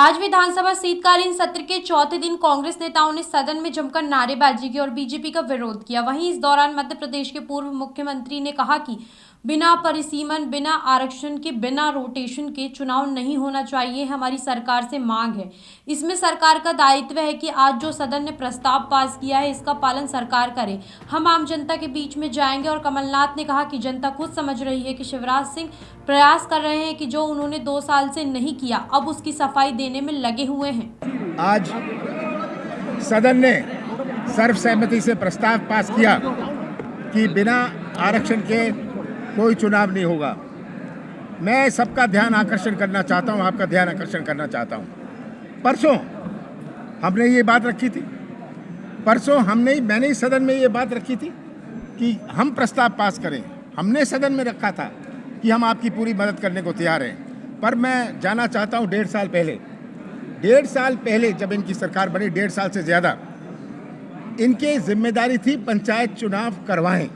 आज विधानसभा शीतकालीन सत्र के चौथे दिन कांग्रेस नेताओं ने सदन में जमकर नारेबाजी की और बीजेपी का विरोध किया। वहीं इस दौरान मध्य प्रदेश के पूर्व मुख्यमंत्री ने कहा कि बिना परिसीमन, बिना आरक्षण के, बिना रोटेशन के चुनाव नहीं होना चाहिए। हमारी सरकार से मांग है, इसमें सरकार का दायित्व है कि आज जो सदन ने प्रस्ताव पास किया है इसका पालन सरकार करे। हम आम जनता के बीच में जाएंगे। और कमलनाथ ने कहा कि जनता खुद समझ रही है कि शिवराज सिंह प्रयास कर रहे हैं कि जो उन्होंने 2 साल से नहीं किया अब उसकी सफाई देने में लगे हुए हैं। आज सदन ने सर्वसहमति से प्रस्ताव पास किया कि बिना आरक्षण के कोई चुनाव नहीं होगा। मैं सबका ध्यान आकर्षण करना चाहता हूं, आपका ध्यान आकर्षण करना चाहता हूं। परसों हमने ये बात रखी थी, मैंने इस सदन में ये बात रखी थी कि हम प्रस्ताव पास करें। हमने सदन में रखा था कि हम आपकी पूरी मदद करने को तैयार हैं। पर मैं जाना चाहता हूं 1.5 साल पहले जब इनकी सरकार बनी, 1.5 साल से ज़्यादा, इनकी जिम्मेदारी थी पंचायत चुनाव करवाएं।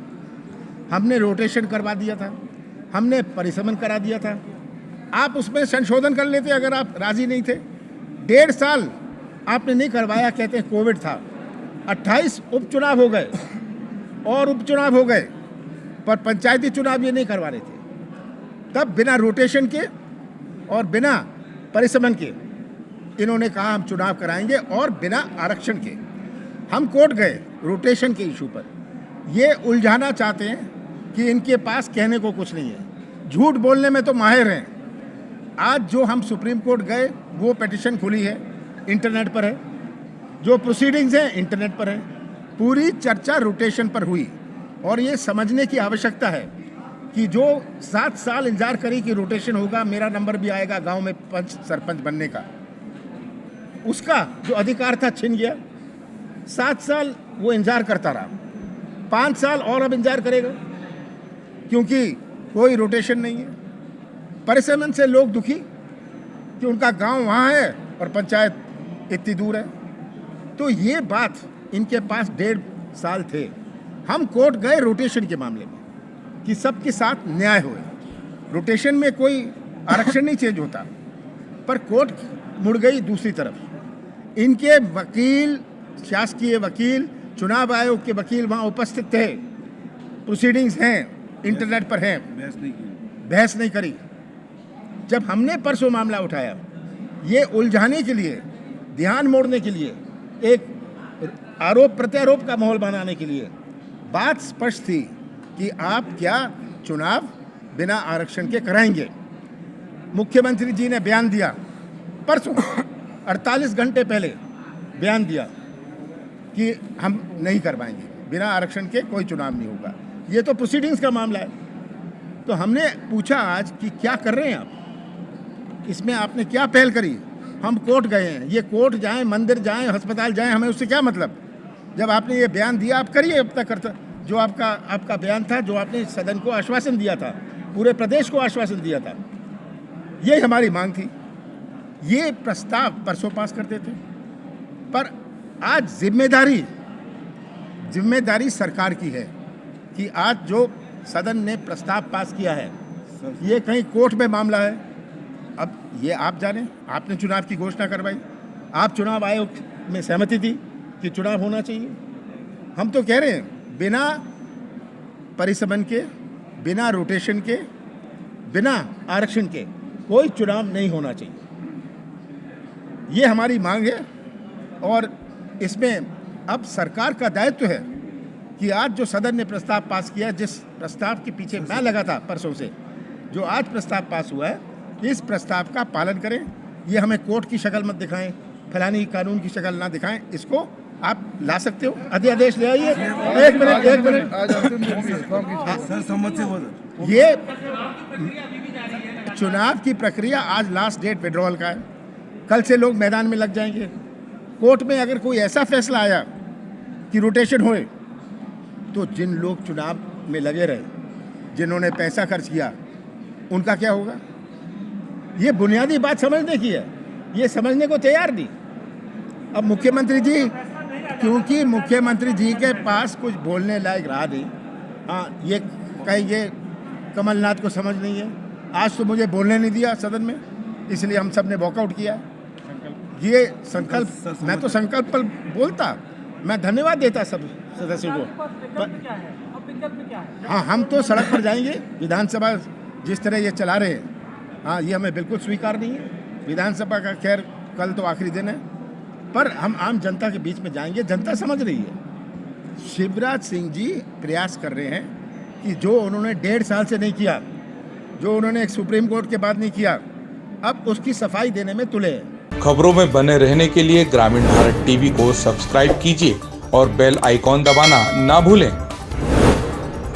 हमने रोटेशन करवा दिया था, हमने परिसमन करा दिया था। आप उसमें संशोधन कर लेते अगर आप राज़ी नहीं थे। 1.5 साल आपने नहीं करवाया, कहते हैं कोविड था। 28 उपचुनाव हो गए और उपचुनाव हो गए, पर पंचायती चुनाव ये नहीं करवा रहे थे। तब बिना रोटेशन के और बिना परिसमन के इन्होंने कहा हम चुनाव कराएंगे, और बिना आरक्षण के। हम कोर्ट गए रोटेशन के इशू पर। ये उलझाना चाहते हैं कि इनके पास कहने को कुछ नहीं है, झूठ बोलने में तो माहिर हैं। आज जो हम सुप्रीम कोर्ट गए वो पिटीशन खुली है, इंटरनेट पर है, जो प्रोसीडिंग्स हैं इंटरनेट पर है। पूरी चर्चा रोटेशन पर हुई, और ये समझने की आवश्यकता है कि जो 7 साल इंतजार करी कि रोटेशन होगा, मेरा नंबर भी आएगा गांव में पंच सरपंच बनने का, उसका जो अधिकार था छिन गया। 7 साल वो इंतजार करता रहा, 5 साल और अब इंतजार करेगा, क्योंकि कोई रोटेशन नहीं है। परिसमन से लोग दुखी कि उनका गांव वहाँ है और पंचायत इतनी दूर है। तो ये बात इनके पास 1.5 साल थे। हम कोर्ट गए रोटेशन के मामले में कि सबके साथ न्याय होए। रोटेशन में कोई आरक्षण नहीं चेंज होता, पर कोर्ट मुड़ गई दूसरी तरफ। इनके वकील, शासकीय वकील, चुनाव आयोग के वकील वहाँ उपस्थित थे, प्रोसीडिंग्स हैं, इंटरनेट पर हैं, बहस नहीं करी। जब हमने परसों मामला उठाया, ये उलझाने के लिए, ध्यान मोड़ने के लिए, एक आरोप प्रत्यारोप का माहौल बनाने के लिए, बात स्पष्ट थी कि आप क्या चुनाव बिना आरक्षण के कराएंगे। मुख्यमंत्री जी ने बयान दिया परसों, 48 घंटे पहले बयान दिया कि हम नहीं करवाएंगे, बिना आरक्षण के कोई चुनाव नहीं होगा। ये तो प्रोसीडिंग्स का मामला है। तो हमने पूछा आज कि क्या कर रहे हैं आप, इसमें आपने क्या पहल करी। हम कोर्ट गए हैं, ये कोर्ट जाएं, मंदिर जाएं, अस्पताल जाएं, हमें उससे क्या मतलब। जब आपने ये बयान दिया आप करिए, अब तक करता जो आपका बयान था, जो आपने सदन को आश्वासन दिया था, पूरे प्रदेश को आश्वासन दिया था, ये हमारी मांग थी। ये प्रस्ताव परसों पास करते थे, पर आज जिम्मेदारी सरकार की है कि आज जो सदन ने प्रस्ताव पास किया है, ये कहीं कोर्ट में मामला है। अब ये आप जाने, आपने चुनाव की घोषणा करवाई, आप चुनाव आयोग में सहमति थी कि चुनाव होना चाहिए। हम तो कह रहे हैं बिना परिसमन के, बिना रोटेशन के, बिना आरक्षण के कोई चुनाव नहीं होना चाहिए। ये हमारी मांग है, और इसमें अब सरकार का दायित्व है कि आज जो सदन ने प्रस्ताव पास किया, जिस प्रस्ताव के पीछे मैं लगा था परसों से, जो आज प्रस्ताव पास हुआ है, इस प्रस्ताव का पालन करें। ये हमें कोर्ट की शक्ल मत दिखाएं, फलानी कानून की शक्ल ना दिखाएं। इसको आप ला सकते हो, अध्यादेश ले आइए। एक मिनट ये चुनाव की प्रक्रिया, आज लास्ट डेट विड्रॉल का है, कल से लोग मैदान में लग जाएंगे। कोर्ट में अगर कोई ऐसा फैसला आया कि रोटेशन होए, तो जिन लोग चुनाव में लगे रहे, जिन्होंने पैसा खर्च किया, उनका क्या होगा। ये बुनियादी बात समझने की है, ये समझने को तैयार नहीं। अब मुख्यमंत्री जी, क्योंकि मुख्यमंत्री जी के पास कुछ बोलने लायक रहा नहीं, हाँ, ये कहेंगे कमलनाथ को समझ नहीं है। आज तो मुझे बोलने नहीं दिया सदन में, इसलिए हम सब ने वॉकआउट किया। ये संकल्प, मैं तो संकल्प पर बोलता, मैं धन्यवाद देता सब सदस्यों को। हाँ, हम तो सड़क पर जाएंगे। विधानसभा जिस तरह ये चला रहे हैं, हाँ, ये हमें बिल्कुल स्वीकार नहीं है। विधानसभा का खैर कल तो आखिरी दिन है, पर हम आम जनता के बीच में जाएंगे। जनता समझ रही है। शिवराज सिंह जी प्रयास कर रहे हैं कि जो उन्होंने 1.5 साल से नहीं किया, जो उन्होंने एक सुप्रीम कोर्ट के बाद नहीं किया, अब उसकी सफाई देने में तुले हैं। खबरों में बने रहने के लिए ग्रामीण भारत टीवी को सब्सक्राइब कीजिए और बेल आइकॉन दबाना ना भूलें।